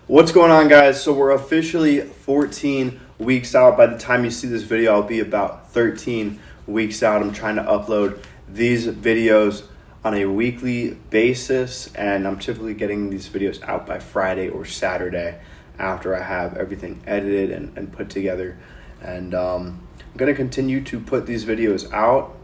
What's going on, guys? So we're officially 14 weeks out. By the time you see this video, I'll be about 13 weeks out. I'm trying to upload these videos on a weekly basis, and I'm typically getting these videos out by Friday or Saturday after I have everything edited and put together. And I'm going to continue to put these videos out.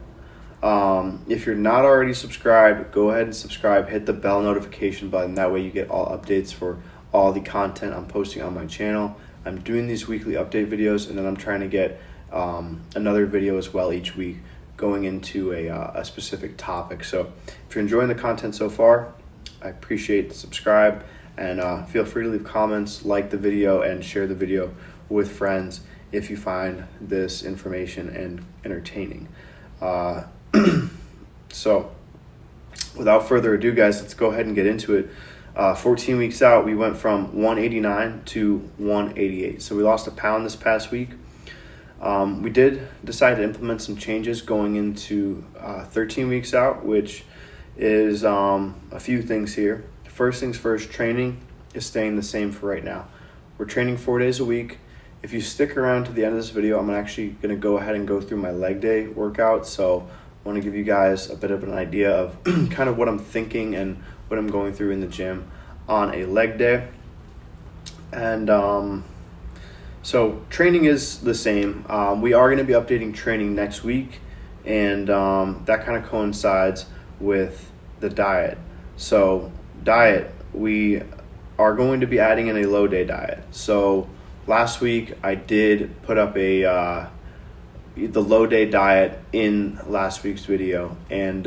If you're not already subscribed, go ahead and subscribe. Hit the bell notification button. That way you get all updates for all the content I'm posting on my channel. I'm doing these weekly update videos, and then I'm trying to get another video as well each week going into a specific topic. So if you're enjoying the content so far, I appreciate the subscribe, and feel free to leave comments, like the video, and share the video with friends if you find this information and entertaining. So without further ado, guys, let's go ahead and get into it. 14 weeks out, we went from 189 to 188. So we lost a pound this past week. We did decide to implement some changes going into 13 weeks out, which is a few things here. First things first, training is staying the same for right now. We're training 4 days a week. If you stick around to the end of this video, I'm actually going to go ahead and go through my leg day workout. So I want to give you guys a bit of an idea of kind of what I'm thinking and what I'm going through in the gym on a leg day. And so training is the same. We are going to be updating training next week, and that kind of coincides with the diet. So diet, we are going to be adding in a low day diet. So last week I did put up the low day diet in last week's video, and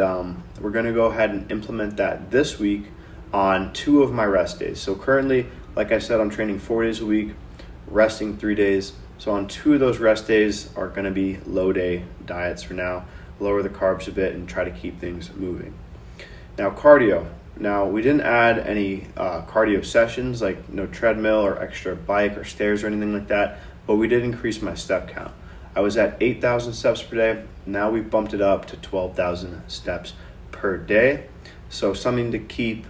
we're going to go ahead and implement that this week on 2 of my rest days. So currently, like I said, I'm training 4 days a week, resting 3 days. So on 2 of those rest days are going to be low day diets for now. Lower the carbs a bit and try to keep things moving. Now cardio. Now we didn't add any cardio sessions, like no treadmill or extra bike or stairs or anything like that, but we did increase my step count. I was at 8,000 steps per day. Now we've bumped it up to 12,000 steps per day. So something to keep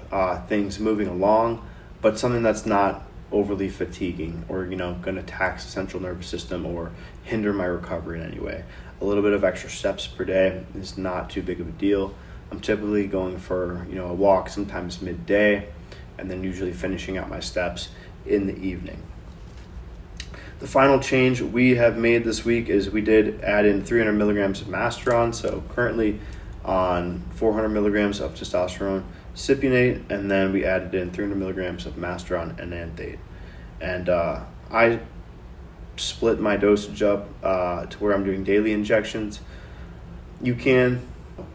things moving along, but something that's not overly fatiguing or, going to tax the central nervous system or hinder my recovery in any way. A little bit of extra steps per day is not too big of a deal. I'm typically going for, a walk sometimes midday, and then usually finishing out my steps in the evening. The final change we have made this week is we did add in 300 milligrams of Masteron. So currently on 400 milligrams of testosterone cypionate, and then we added in 300 milligrams of Masteron enanthate. And I split my dosage up to where I'm doing daily injections. You can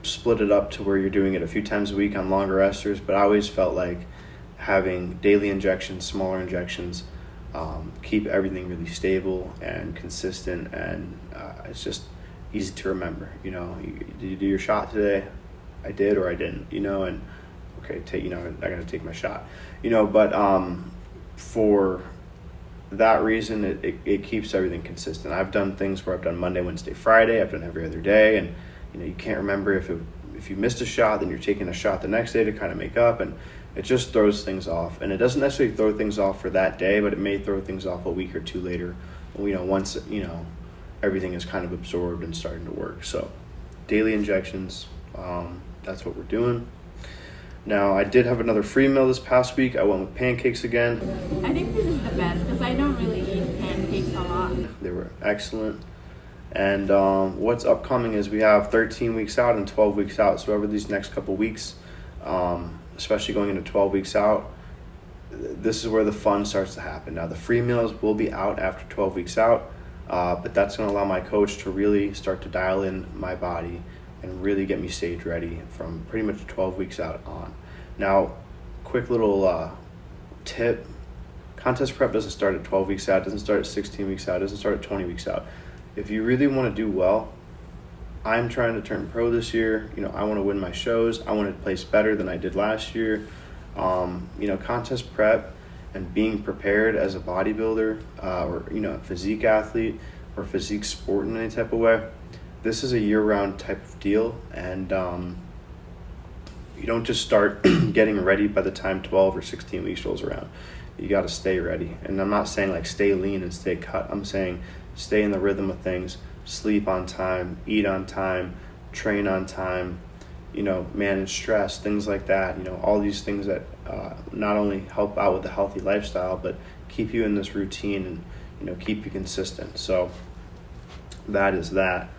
split it up to where you're doing it a few times a week on longer esters, but I always felt like having daily injections, smaller injections, keep everything really stable and consistent, and it's just easy to remember. Did you do your shot today? I did, or I didn't. And okay, I gotta take my shot. But for that reason, it keeps everything consistent. I've done things where I've done Monday, Wednesday, Friday. I've done every other day, and you can't remember if you missed a shot, then you're taking a shot the next day to kind of make up, and it just throws things off. And it doesn't necessarily throw things off for that day, but it may throw things off a week or two later. Once everything is kind of absorbed and starting to work. So daily injections, that's what we're doing. Now, I did have another free meal this past week. I went with pancakes again. I think this is the best because I don't really eat pancakes a lot. They were excellent. And what's upcoming is we have 13 weeks out and 12 weeks out. So over these next couple weeks, especially going into 12 weeks out, this is where the fun starts to happen. Now, the free meals will be out after 12 weeks out, but that's going to allow my coach to really start to dial in my body and really get me stage ready from pretty much 12 weeks out on. Now, quick little tip, contest prep doesn't start at 12 weeks out, doesn't start at 16 weeks out, doesn't start at 20 weeks out. If you really want to do well, I'm trying to turn pro this year. I want to win my shows. I want to place better than I did last year. Contest prep and being prepared as a bodybuilder or a physique athlete or physique sport in any type of way, this is a year-round type of deal, and you don't just start getting ready by the time 12 or 16 weeks rolls around. you got to stay ready. And I'm not saying like stay lean and stay cut. I'm saying stay in the rhythm of things, sleep on time, eat on time, train on time, manage stress, things like that. All these things that not only help out with a healthy lifestyle, but keep you in this routine and, keep you consistent. So that is that.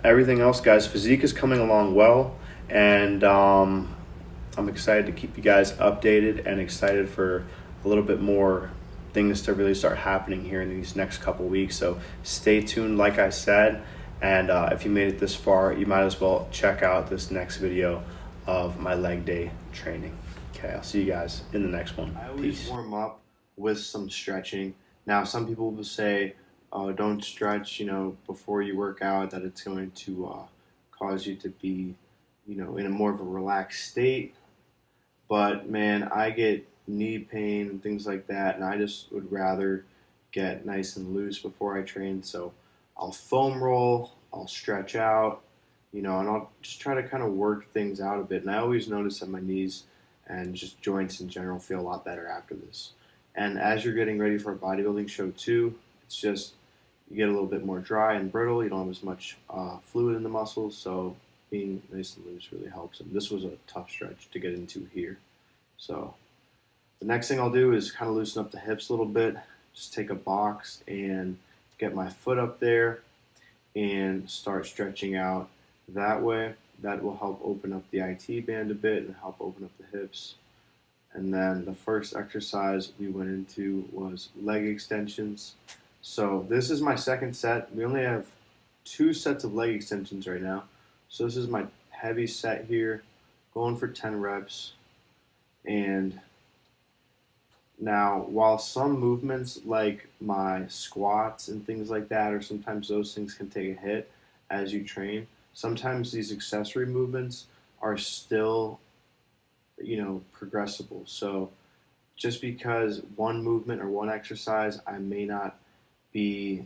Everything else, guys, Physique is coming along well, and I'm excited to keep you guys updated and excited for a little bit more things to really start happening here in these next couple weeks. So stay tuned, like I said, and if you made it this far, you might as well check out this next video of my leg day training. Okay, I'll see you guys in the next one. I always warm up with some stretching. Now, some people will say, don't stretch, before you work out, that it's going to cause you to be, in a more of a relaxed state. But man, I get knee pain and things like that, and I just would rather get nice and loose before I train. So I'll foam roll, I'll stretch out, and I'll just try to kind of work things out a bit. And I always notice that my knees and just joints in general feel a lot better after this. And as you're getting ready for a bodybuilding show too, it's just you get a little bit more dry and brittle. You don't have as much fluid in the muscles, so being nice and loose really helps. And this was a tough stretch to get into here. So the next thing I'll do is kind of loosen up the hips a little bit. Just take a box and get my foot up there and start stretching out that way. That will help open up the IT band a bit and help open up the hips. And then the first exercise we went into was leg extensions. So this is my second set. We only have 2 sets of leg extensions right now. So this is my heavy set here, going for 10 reps. And now, while some movements like my squats and things like that, or sometimes those things can take a hit as you train, sometimes these accessory movements are still, progressible. So just because one movement or one exercise I may not be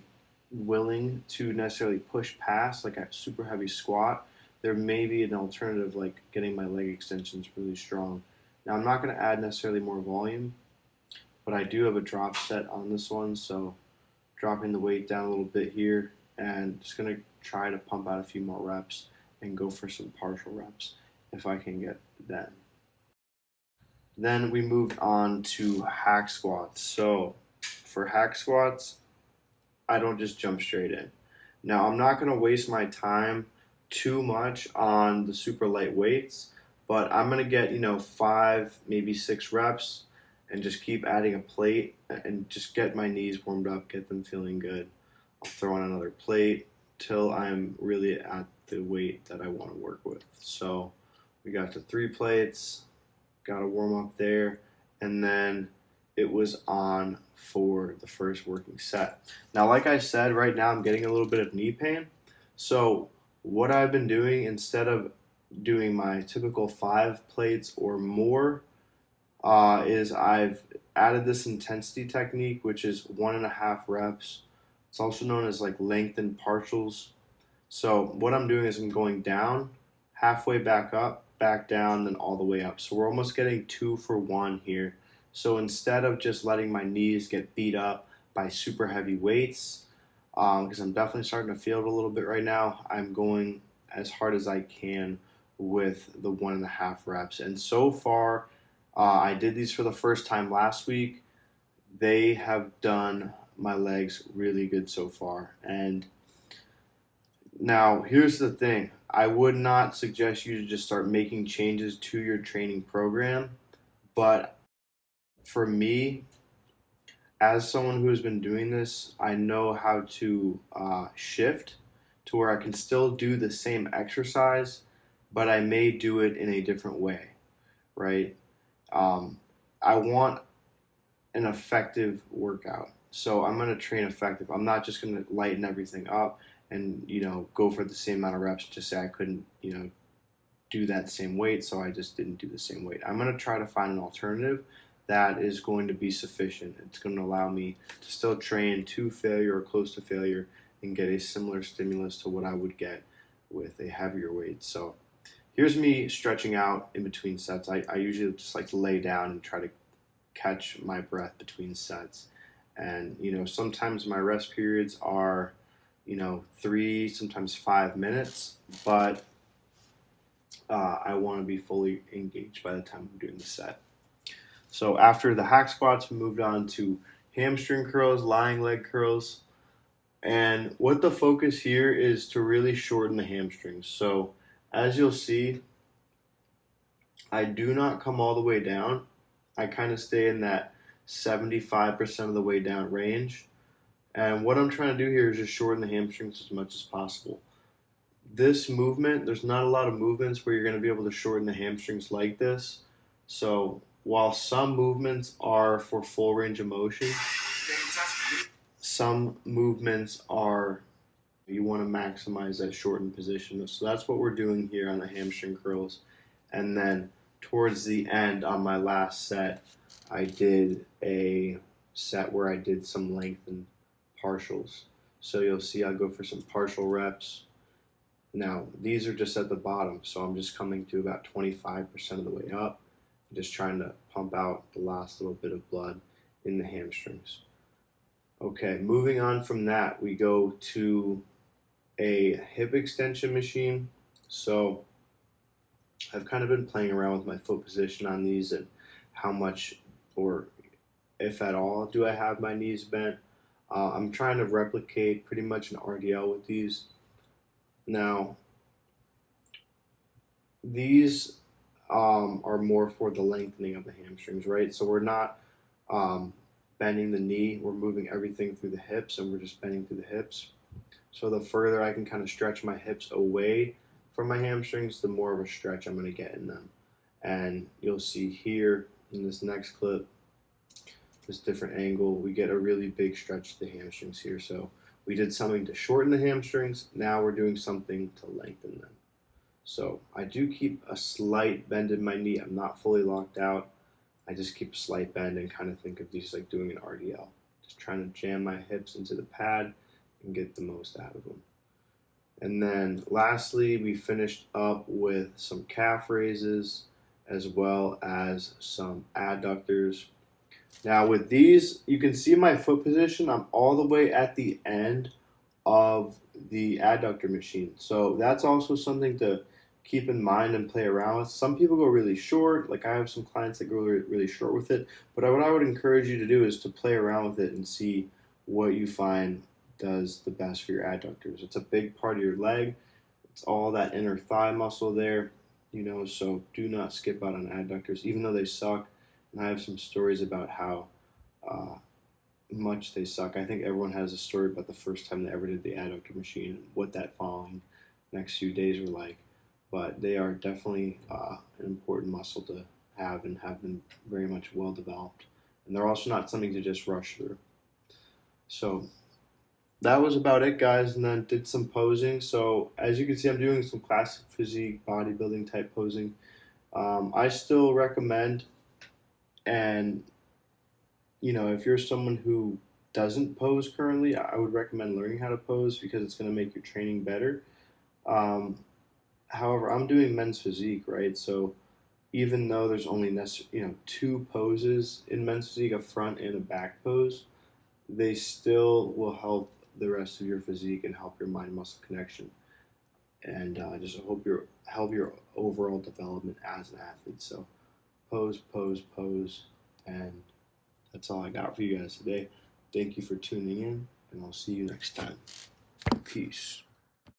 willing to necessarily push past, like a super heavy squat, there may be an alternative like getting my leg extensions really strong. Now, I'm not going to add necessarily more volume, but I do have a drop set on this one, so dropping the weight down a little bit here and just going to try to pump out a few more reps and go for some partial reps if I can get them. Then we moved on to hack squats. So for hack squats, I don't just jump straight in. Now, I'm not going to waste my time too much on the super light weights, but I'm going to get, 5, maybe 6 reps and just keep adding a plate and just get my knees warmed up, get them feeling good. I'll throw on another plate till I'm really at the weight that I want to work with. So we got to 3 plates, got to warm up there, and then it was on for the first working set. Now, like I said, right now I'm getting a little bit of knee pain. So what I've been doing, instead of doing my typical 5 plates or more, is I've added this intensity technique, which is 1.5 reps. It's also known as like lengthened partials. So what I'm doing is I'm going down, halfway back up, back down, then all the way up. So we're almost getting 2 for 1 here. So instead of just letting my knees get beat up by super heavy weights, because I'm definitely starting to feel it a little bit right now, I'm going as hard as I can with the 1.5 reps. And so far, I did these for the first time last week. They have done my legs really good so far. And now here's the thing. I would not suggest you to just start making changes to your training program, but for me, as someone who has been doing this, I know how to shift to where I can still do the same exercise, but I may do it in a different way, right? I want an effective workout, so I'm going to train effective. I'm not just going to lighten everything up and go for the same amount of reps. Just say I couldn't do that same weight, so I just didn't do the same weight. I'm going to try to find an alternative that is going to be sufficient. It's going to allow me to still train to failure or close to failure and get a similar stimulus to what I would get with a heavier weight. So here's me stretching out in between sets. I usually just like to lay down and try to catch my breath between sets. And, sometimes my rest periods are, 3, sometimes 5 minutes, but I want to be fully engaged by the time I'm doing the set. So after the hack squats, we moved on to hamstring curls, lying leg curls. And what the focus here is to really shorten the hamstrings. So as you'll see, I do not come all the way down. I kind of stay in that 75% of the way down range. And what I'm trying to do here is just shorten the hamstrings as much as possible. This movement, there's not a lot of movements where you're going to be able to shorten the hamstrings like this. So while some movements are for full range of motion, some movements are, you want to maximize that shortened position. So that's what we're doing here on the hamstring curls. And then towards the end on my last set, I did a set where I did some lengthened partials. So you'll see I'll go for some partial reps. Now, these are just at the bottom, so I'm just coming to about 25% of the way up, just trying to pump out the last little bit of blood in the hamstrings. Okay, moving on from that, we go to a hip extension machine. So I've kind of been playing around with my foot position on these and how much, or if at all, do I have my knees bent. I'm trying to replicate pretty much an RDL with these. Now, these are more for the lengthening of the hamstrings, right? So we're not bending the knee, we're moving everything through the hips, and we're just bending through the hips. So the further I can kind of stretch my hips away from my hamstrings, the more of a stretch I'm going to get in them. And you'll see here in this next clip, this different angle, we get a really big stretch to the hamstrings here. So we did something to shorten the hamstrings, now we're doing something to lengthen them. So I do keep a slight bend in my knee. I'm not fully locked out. I just keep a slight bend and kind of think of these like doing an RDL. Just trying to jam my hips into the pad and get the most out of them. And then lastly, we finished up with some calf raises as well as some adductors. Now with these, you can see my foot position. I'm all the way at the end of the adductor machine. So that's also something to keep in mind and play around with. Some people go really short. Like I have some clients that go really short with it. But what I would encourage you to do is to play around with it and see what you find does the best for your adductors. It's a big part of your leg. It's all that inner thigh muscle there, so do not skip out on adductors, even though they suck. And I have some stories about how much they suck. I think everyone has a story about the first time they ever did the adductor machine and what that following next few days were like. But they are definitely an important muscle to have and have been very much well developed. And they're also not something to just rush through. So that was about it, guys, and then did some posing. So as you can see, I'm doing some classic physique bodybuilding type posing. I still recommend, and if you're someone who doesn't pose currently, I would recommend learning how to pose because it's going to make your training better. However, I'm doing men's physique, right? So even though there's only 2 poses in men's physique, a front and a back pose, they still will help the rest of your physique and help your mind-muscle connection. And just help your overall development as an athlete. So pose, pose, pose, and that's all I got for you guys today. Thank you for tuning in, and I'll see you next time. Peace.